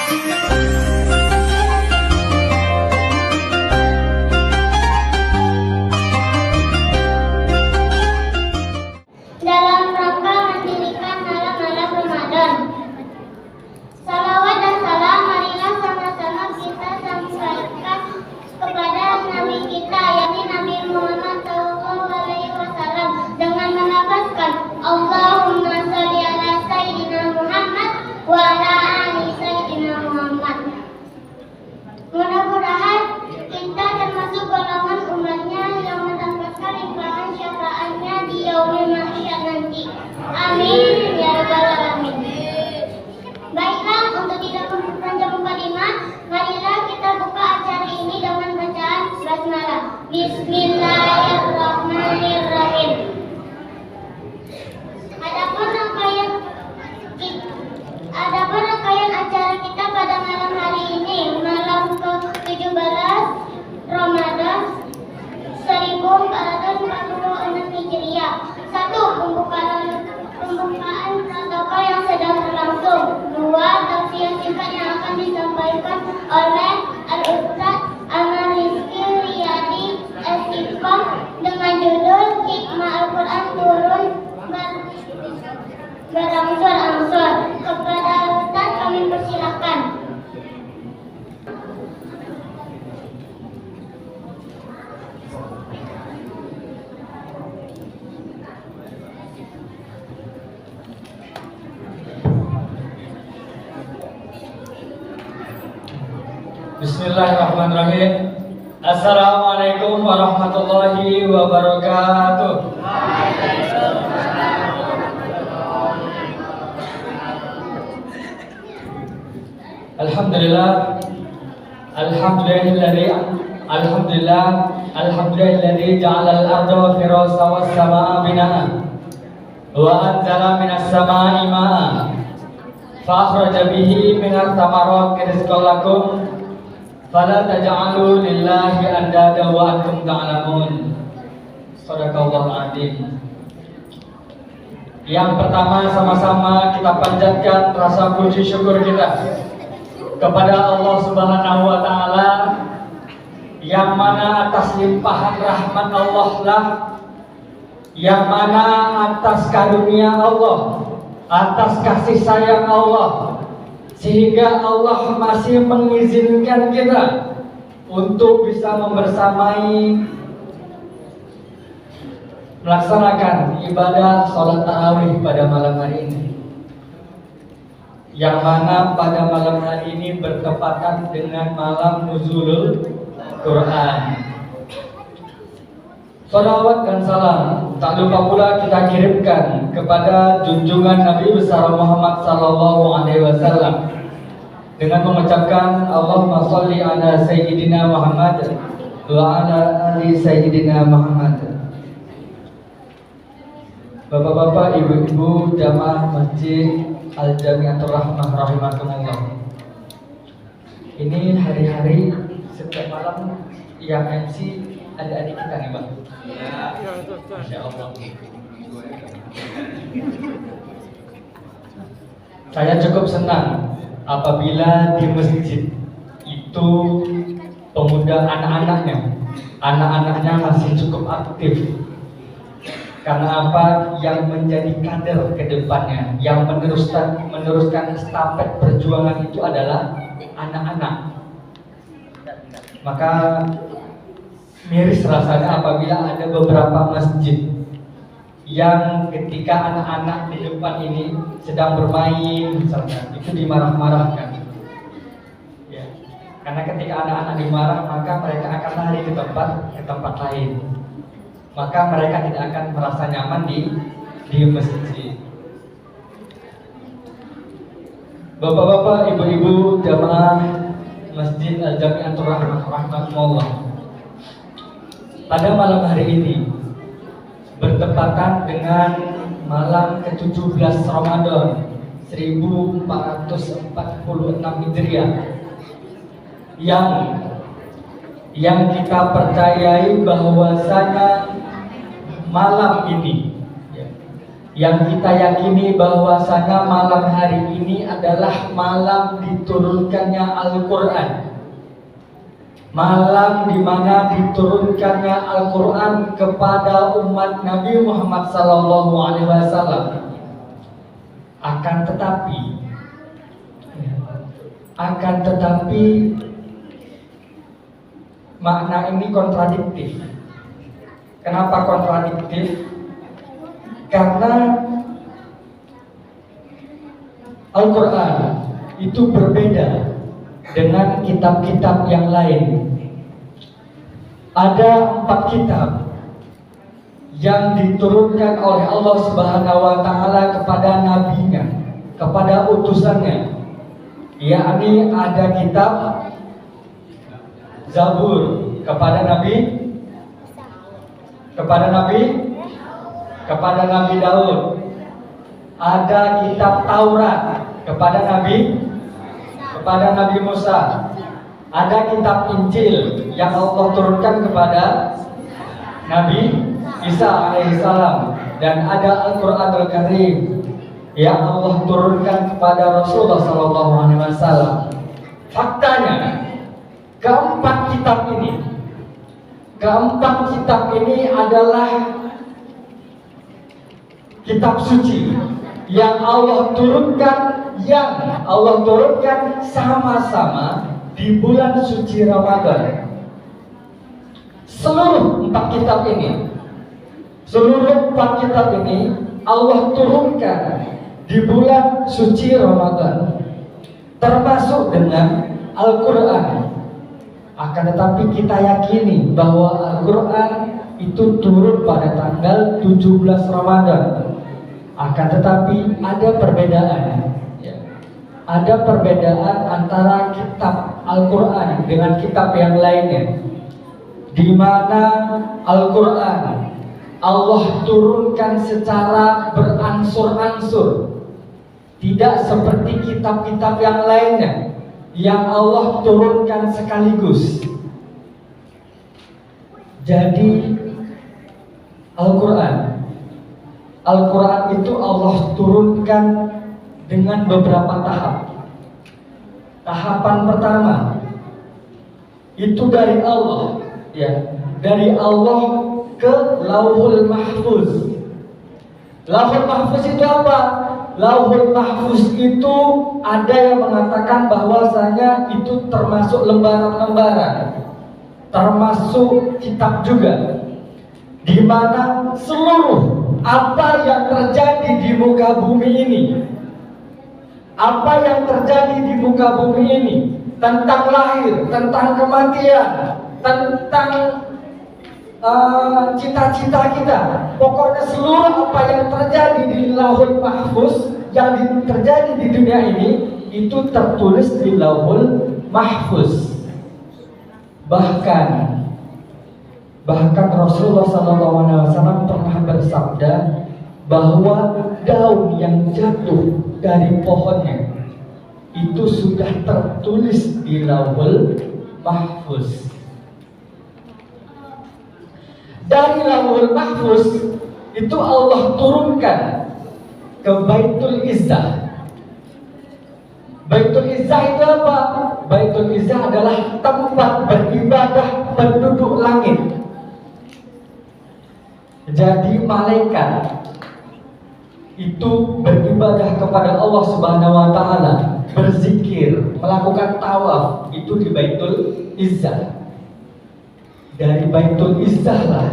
Dalam rangka mendirikan malam-malam Ramadan. Salawat dan salam marilah sama-sama kita sampaikan kepada Nabi kita, yakni Nabi Muhammad SAW, dengan melafazkan Allahumma sholli ala Sayyidina Muhammad wa ala ali Sayyidina Muhammad. Mudah-mudahan kita termasuk golongan umatnya yang mendapatkan limpahan syafaatnya di yaumil mahsyar nanti. Amin ya rabbal alamin. Baiklah, untuk tidak memperpanjang mukadimah, marilah kita buka acara ini dengan bacaan basmalah. Bismillahirrahmanirrahim. Adapun rangkaian acara kita pada malam hari ini, malam ke-17 Ramadan 1446 Hijriah. 1. Pembukaan protokol yang sedang berlangsung. 2. Tausiah singkat yang akan disampaikan oleh Al-Ustaz Ahmad Rizky Riyadi S.Ikom dengan judul Hikmah Al-Quran Turun Berangsur-angsur. Kepada Ustaz kami persilakan. Bismillahirrahmanirrahim. Assalamualaikum warahmatullahi wabarakatuh. Alhamdulillah alhamdulillahilladzi ja'ala al-ardha firashan was samaa binaa wa anzala minas samaa'i maa'an fa akhraja bihi minats thamarati rizqan lakum fala taj'alu lillahi andada wa antum ta'lamun. Shadaqallahul adzim. Yang pertama, sama-sama kita panjatkan rasa puji syukur kita kepada Allah Subhanahu wa taala, yang mana atas limpahan rahmat Allah lah, yang mana atas karunia Allah, atas kasih sayang Allah, sehingga Allah masih mengizinkan kita untuk bisa membersamai melaksanakan ibadah sholat tarawih pada malam hari ini, yang mana pada malam hari ini bertepatan dengan malam nuzulul Quran. Salawat dan salam tak lupa pula kita kirimkan kepada junjungan Nabi besar Muhammad SAW dengan mengucapkan Allahumma sholli ala Sayyidina Muhammad wa ala ali Sayyidina Muhammad. Bapak-bapak, ibu-ibu jamaah Masjid Al-Jamiatul Rahmah rahimakumullah. Ini hari-hari setiap malam yang MC adik-adik kita nih, Bang. Masya Allah. Saya cukup senang apabila di masjid itu pemuda anak-anaknya masih cukup aktif. Karena apa? Yang menjadi kader ke depannya, yang meneruskan estafet perjuangan itu adalah anak-anak. Maka miris rasanya apabila ada beberapa masjid yang ketika anak-anak di depan ini sedang bermain misalnya, itu dimarah-marahkan. Ya. Karena ketika anak-anak dimarah, maka mereka akan lari ke tempat lain. Maka mereka tidak akan merasa nyaman di masjid. Bapak-bapak, ibu-ibu jamaah Masjid Al-Jamiatul Rahmah rahimakumullah. Pada malam hari ini bertepatan dengan malam ke-17 Ramadan 1446 Hijriah yang kita percayai bahwasanya malam ini yang kita yakini bahwasanya malam hari ini adalah malam diturunkannya Al-Quran, malam di mana diturunkannya Al-Quran kepada umat Nabi Muhammad SAW. Akan tetapi makna ini kontradiktif. Kenapa kontradiktif? Karena Al-Quran itu berbeda dengan kitab-kitab yang lain. Ada 4 kitab yang diturunkan oleh Allah Subhanahu wa Ta'ala kepada nabinya, kepada utusannya. Yakni ada kitab Zabur kepada Nabi Daud. Ada kitab Taurat kepada Nabi Musa. Ada kitab Injil yang Allah turunkan kepada Nabi Isa alaihissalam, dan ada Al-Quranul Karim yang Allah turunkan kepada Rasulullah SAW. Faktanya, keempat kitab ini adalah kitab suci yang Allah turunkan sama-sama di bulan suci Ramadan. Seluruh 4 kitab ini Allah turunkan di bulan suci Ramadan, termasuk dengan Al-Quran. Akan tetapi kita yakini bahwa Al-Quran itu turun pada tanggal 17 Ramadan. Akan tetapi ada perbedaan. Ada perbedaan antara kitab Al-Quran dengan kitab yang lainnya, di mana Al-Quran Allah turunkan secara beransur-ansur, tidak seperti kitab-kitab yang lainnya yang Allah turunkan sekaligus. Jadi Al-Quran itu Allah turunkan dengan beberapa tahap. Tahapan pertama itu dari Allah, dari Allah ke Lauhul Mahfuz. Lauhul Mahfuz itu apa? Lauhul Mahfuz itu ada yang mengatakan bahwasanya itu termasuk lembaran-lembaran, termasuk kitab juga, di mana seluruh apa yang terjadi di muka bumi ini, tentang lahir, tentang kematian, tentang cita-cita kita, pokoknya seluruh apa yang terjadi di Lauhul Mahfuz, yang terjadi di dunia ini, itu tertulis di Lauhul Mahfuz. Bahkan Rasulullah SAW pernah bersabda bahwa daun yang jatuh dari pohonnya itu sudah tertulis di Lauhul Mahfuz. Dari Lauhul Mahfuz itu Allah turunkan ke Baitul Izzah. Baitul Izzah itu apa? Baitul Izzah adalah tempat beribadah penduduk langit. Jadi malaikat itu beribadah kepada Allah Subhanahu wa Ta'ala, berzikir, melakukan tawaf, itu di Baitul Izzah. Dari Baitul Izzah lah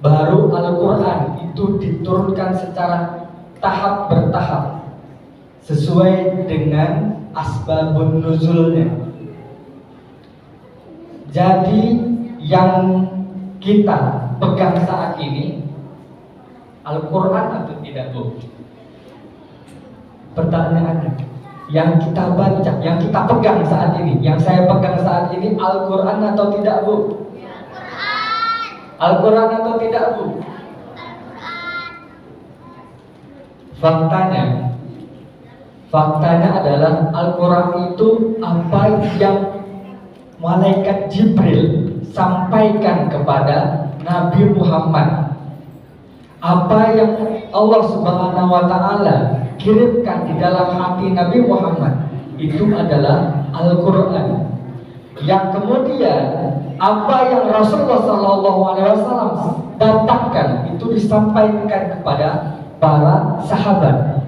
baru Al-Quran itu diturunkan secara tahap bertahap sesuai dengan asbabun nuzulnya. Jadi yang kita pegang saat ini Al-Quran atau tidak, Bu? Pertanyaannya, yang kita baca, yang kita pegang saat ini, yang saya pegang saat ini Al-Quran atau tidak, Bu? Al-Quran atau tidak, Bu? Faktanya adalah Al-Quran itu apa yang malaikat Jibril sampaikan kepada Nabi Muhammad, apa yang Allah Subhanahu wa taala kirimkan di dalam hati Nabi Muhammad itu adalah Al-Qur'an. Yang kemudian apa yang Rasulullah SAW datangkan itu disampaikan kepada para sahabat,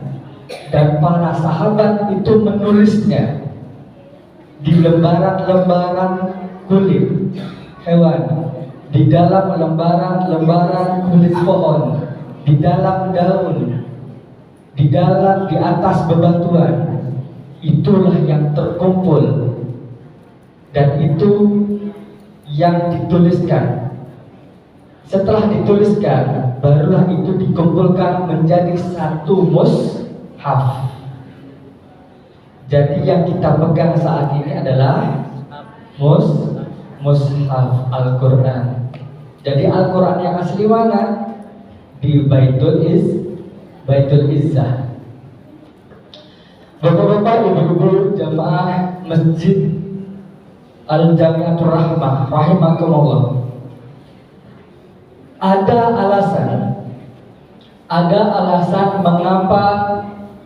dan para sahabat itu menulisnya di lembaran-lembaran kulit hewan, di dalam lembaran-lembaran kulit pohon, di dalam daun, di atas bebatuan. Itulah yang terkumpul, dan itu yang dituliskan. Setelah dituliskan, barulah itu dikumpulkan menjadi satu mushaf. Jadi yang kita pegang saat ini adalah mushaf Al-Quran. Jadi Al-Quran yang asli mana? Di Baitul Izzah. Bapak-bapak, ibu-ibu jamaah Masjid Al-Jamiatur Rahmah rahimakumullah. Ada alasan mengapa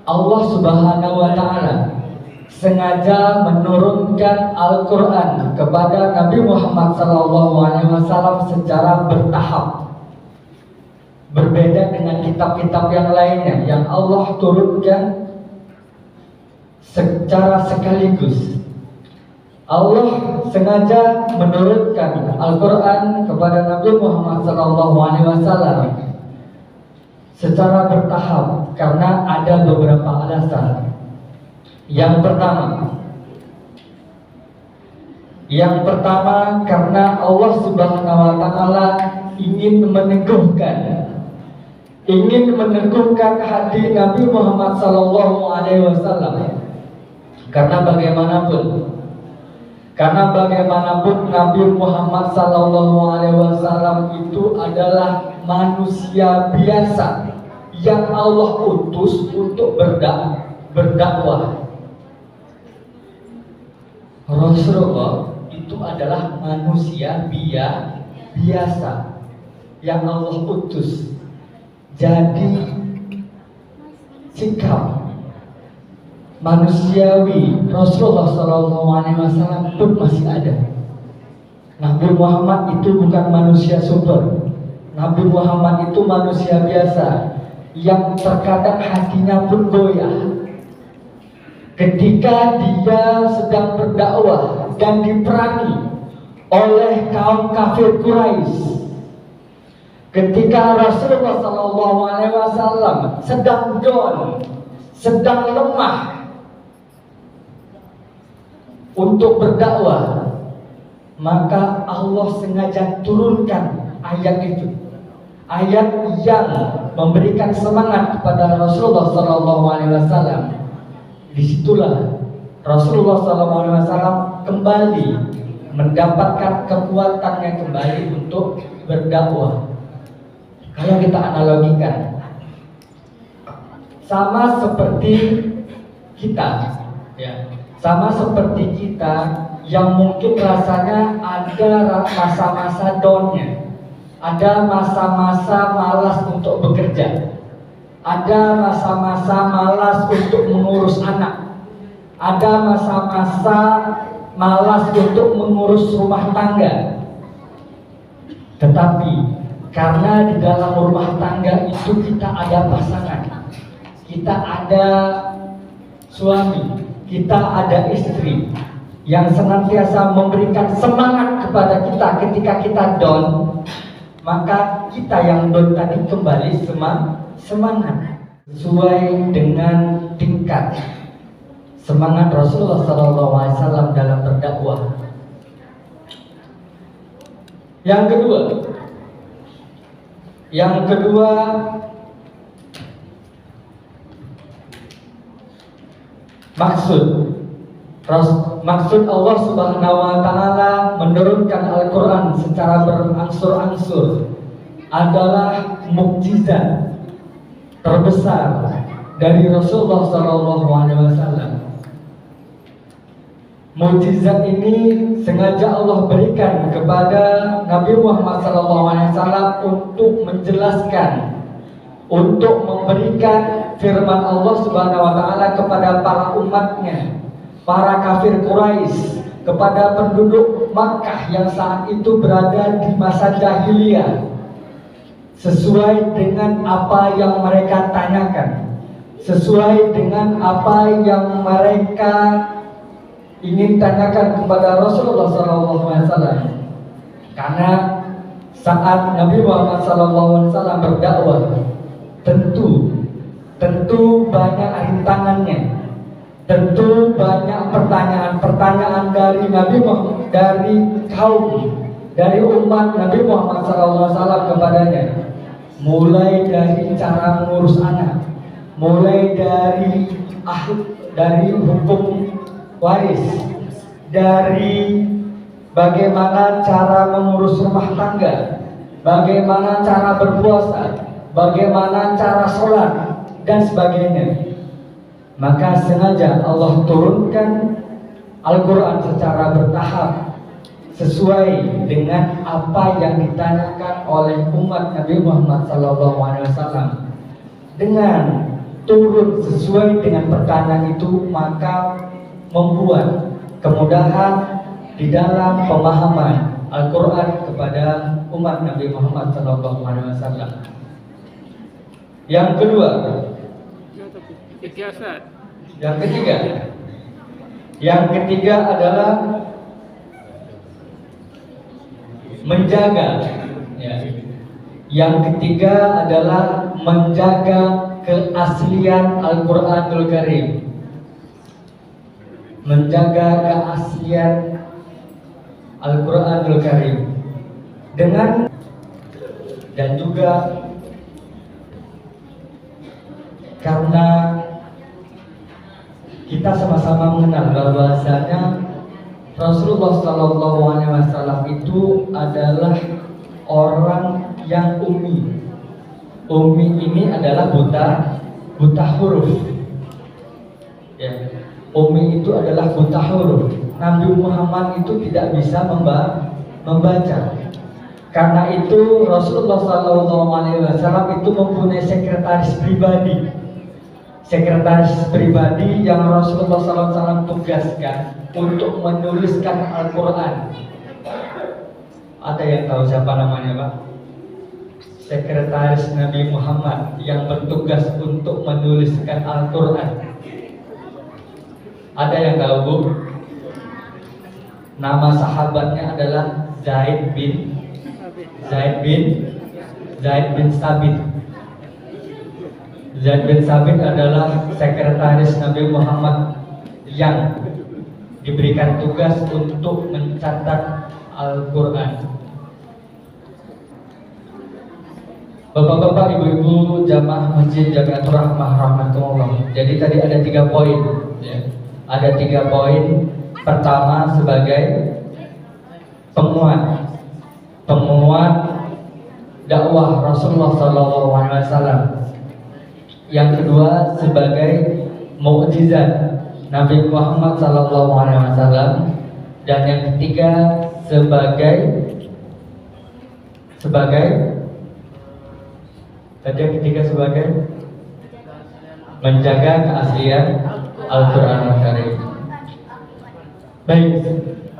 Allah Subhanahu wa taala sengaja menurunkan Al-Quran kepada Nabi Muhammad SAW secara bertahap. Berbeda dengan kitab-kitab yang lainnya yang Allah turunkan secara sekaligus. Allah sengaja menurunkan Al-Quran kepada Nabi Muhammad SAW secara bertahap karena ada beberapa alasan. Yang pertama karena Allah Subhanahu wa taala ingin meneguhkan hati Nabi Muhammad SAW. Karena bagaimanapun Nabi Muhammad SAW itu adalah manusia biasa yang Allah utus untuk berdakwah. Rasulullah itu adalah manusia biasa yang Allah utus. Jadi sikap manusiawi Rasulullah SAW pun masih ada. Nabi Muhammad itu bukan manusia super. Nabi Muhammad itu manusia biasa yang terkadang hatinya pun goyah ketika dia sedang berdakwah dan diperangi oleh kaum kafir Quraisy. Ketika Rasulullah SAW sedang down, sedang lemah untuk berdakwah, maka Allah sengaja turunkan ayat itu, ayat yang memberikan semangat kepada Rasulullah SAW. Disitulah Rasulullah SAW kembali mendapatkan kekuatannya kembali untuk berdakwah. Kalau kita analogikan, sama seperti kita, ya, sama seperti kita yang mungkin rasanya ada masa-masa downnya, ada masa-masa malas untuk bekerja, ada masa-masa malas untuk mengurus anak, ada masa-masa malas untuk mengurus rumah tangga. Tetapi karena di dalam rumah tangga itu kita ada pasangan, kita ada suami, kita ada istri yang senantiasa memberikan semangat kepada kita ketika kita down, maka kita yang down tadi kembali semangat sesuai dengan tingkat semangat Rasulullah SAW dalam berdakwah. Yang kedua, maksud Allah Subhanahu wa taala menurunkan Al-Qur'an secara berangsur-angsur adalah mukjizat terbesar dari Rasulullah SAW. Mukjizat ini sengaja Allah berikan kepada Nabi Muhammad SAW untuk menjelaskan untuk memberikan firman Allah Subhanahu wa taala kepada para umatnya, para kafir Quraisy, kepada penduduk Makkah yang saat itu berada di masa jahiliyah, sesuai dengan apa yang mereka tanyakan, sesuai dengan apa yang mereka ingin tanyakan kepada Rasulullah SAW. Karena saat Nabi Muhammad SAW berdakwah, tentu banyak rintangannya, tentu banyak pertanyaan dari Nabi Muhammad, dari kaum, dari umat Nabi Muhammad SAW kepadanya. Mulai dari cara mengurus anak, mulai dari hukum waris, dari bagaimana cara mengurus rumah tangga, bagaimana cara berpuasa, bagaimana cara sholat, dan sebagainya. Maka sengaja Allah turunkan Al-Quran secara bertahap sesuai dengan apa yang ditanyakan oleh umat Nabi Muhammad SAW. Dengan turun sesuai dengan pertanyaan itu, maka membuat kemudahan di dalam pemahaman Al-Quran kepada umat Nabi Muhammad SAW. Yang kedua, yang ketiga adalah menjaga. Yang ketiga adalah menjaga keaslian Al-Quranul Karim, menjaga keaslian Al-Quranul Karim dengan, dan juga karena kita sama-sama mengenal bahwasanya Rasulullah SAW itu adalah orang yang ummi. Ummi ini adalah buta huruf. Ya. Ummi itu adalah buta huruf. Nabi Muhammad itu tidak bisa membaca. Karena itu Rasulullah SAW itu mempunyai sekretaris pribadi. Sekretaris pribadi yang Rasulullah SAW tugaskan untuk menuliskan Al-Quran. Ada yang tahu siapa namanya, Pak? Sekretaris Nabi Muhammad yang bertugas untuk menuliskan Al-Quran. Ada yang tahu, Bu? Nama sahabatnya adalah Zaid bin Sabit. Zaid bin Sabit adalah sekretaris Nabi Muhammad yang diberikan tugas untuk mencatat Al-Quran. Bapak-bapak, ibu-ibu, jamaah masjid Jamiatul Rahmah rahmatullah. Jadi tadi ada 3 poin, ya. Ada 3 poin. Pertama sebagai penguat dakwah Rasulullah SAW. Yang kedua sebagai mukjizat Nabi Muhammad SAW. Dan yang ketiga sebagai menjaga keaslian Al-Quran Al-Karim. Baik,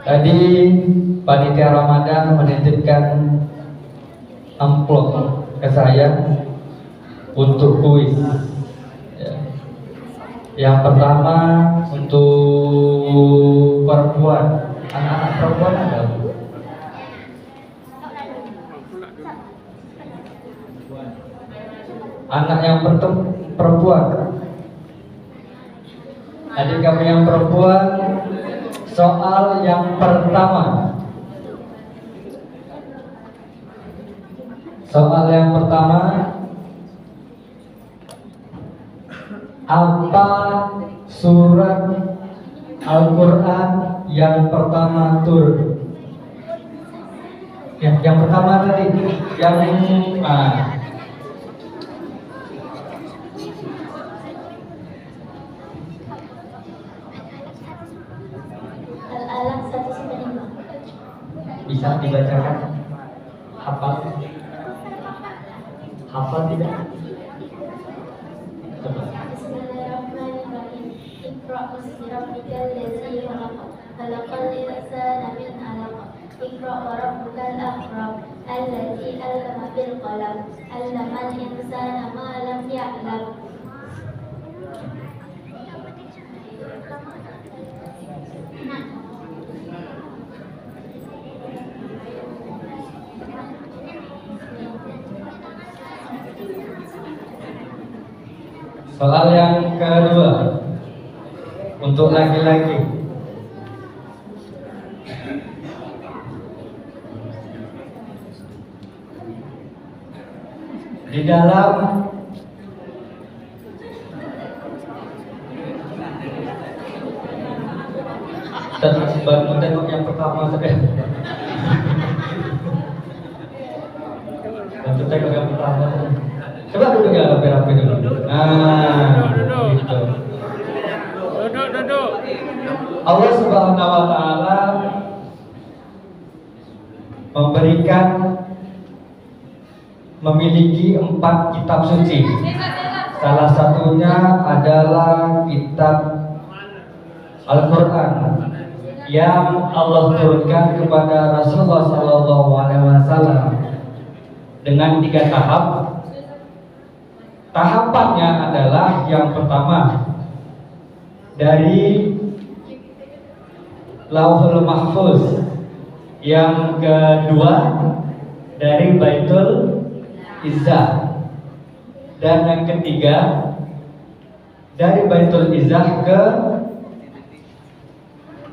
tadi panitia Ramadan menitipkan amplop ke saya untuk kuis. Yang pertama untuk perempuan, anak-anak perempuan ada. Anak yang perempuan, adik kami yang perempuan, soal yang pertama. Soal yang pertama, apa surat Al-Quran yang pertama turun? Yang pertama tadi, Al-Alaq 195. bisa dibacakan? Hafal tidak? Iqra bismi rabbikal ladzi khalaq, khalaqal insana min 'alaq. Iqra wa rabbukal akram, alladzi 'allama bil qalam, 'allamal insana ma lam ya'lam. Soal yang kedua untuk laki-laki. Di dalam bantu tengok yang pertama saja. Bantu tengok yang pertama saja. Coba duduk ya rapi-rapi dulu. Nah, gitu. Duduk. Allah Subhanahu wa taala memberikan memiliki 4 kitab suci. Salah satunya adalah kitab Al-Quran yang Allah turunkan kepada Rasulullah SAW dengan 3 tahap. Tahapannya adalah yang pertama dari Lauhul Mahfuz, yang kedua dari Baitul Izzah, dan yang ketiga dari Baitul Izzah ke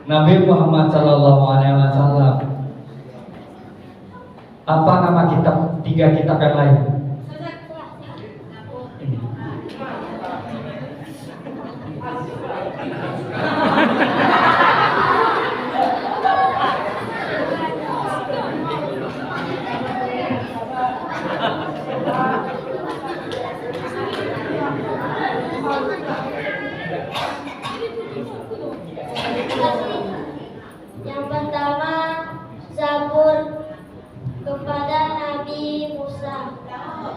Nabi Muhammad SAW. Apa nama kitab 3 kitab yang lain? Ini. Yang pertama, Zabur kepada Nabi Musa.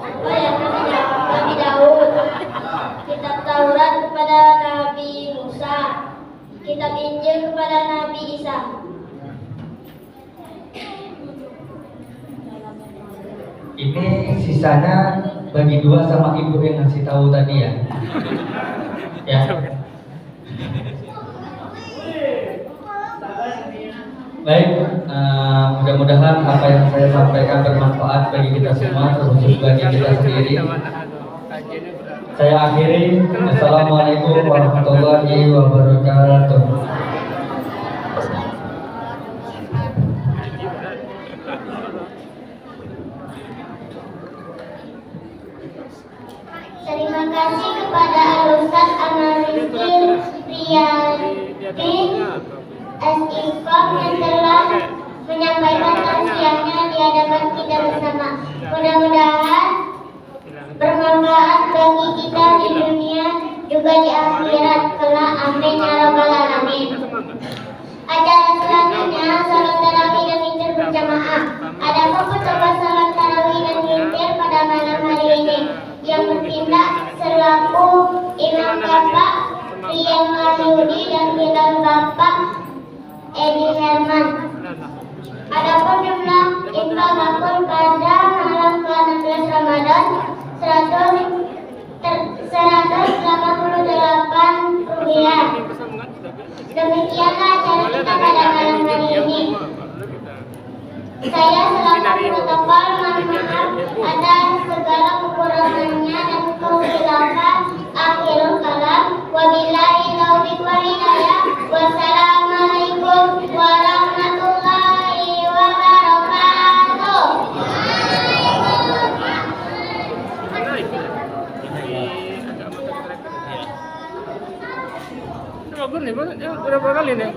Oh ya, Nabi Daud. Kitab Taurat kepada Nabi Musa. Kitab Injil kepada Nabi Isa. Ini sisanya bagi 2 sama ibu yang ngasih tahu tadi ya. Ya. Baik, mudah-mudahan apa yang saya sampaikan bermanfaat bagi kita semua, terkhusus bagi kita sendiri. Saya akhiri. Assalamualaikum warahmatullahi wabarakatuh. Terima kasih kepada Al-Ustaz Amarizil Riyadi S.Infom yang telah menyampaikan tausiahnya di hadapan kita bersama. Mudah-mudahan bermanfaat bagi kita di dunia juga di akhirat kelak. Amin ya rabbal alamin. Acara selanjutnya salat tarawih dan witir berjamaah. Ada peserta salat tarawih dan witir pada malam hari ini yang bertindak selaku Imam Bapak Rian Mahyudi dan Bilal Bapak Edi Herman. Adapun jumlah infak akun pada malam ke-16 Ramadan 188 rupiah. Demikianlah acara kita pada malam hari ini. Saya selaku protokol mohon maaf atas segala kekurangannya dan kehilafan. Akhirul kalam. Wabillahi taufiq wal hidayah. Wassalamualaikum warahmatullahi wabarakatuh. Bagus nih, berapa kali nih?